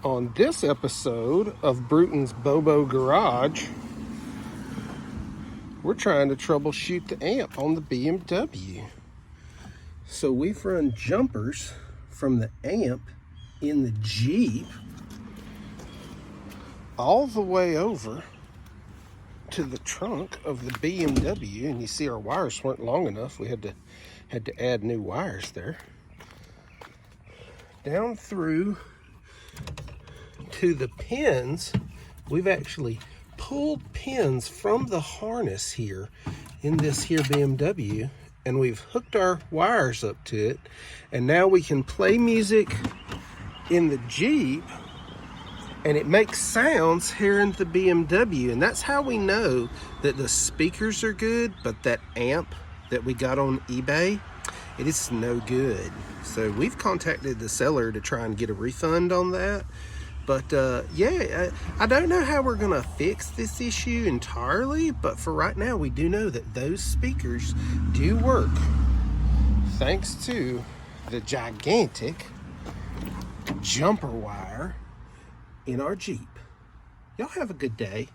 On this episode of Bruton's Bobo Garage, we're trying to troubleshoot the amp on the BMW. So we've run jumpers from the amp in the Jeep all the way over to the trunk of the BMW, and you see our wires weren't long enough. We had to add new wires there. Down through to the pins. We've actually pulled pins from the harness here in this here BMW, and we've hooked our wires up to it, and now we can play music in the Jeep and it makes sounds here in the BMW. And that's how we know that the speakers are good, but that amp that we got on eBay, it is no good. So we've contacted the seller to try and get a refund on that. But yeah, I don't know how we're gonna fix this issue entirely, but for right now, we do know that those speakers do work thanks to the gigantic jumper wire in our Jeep. Y'all have a good day.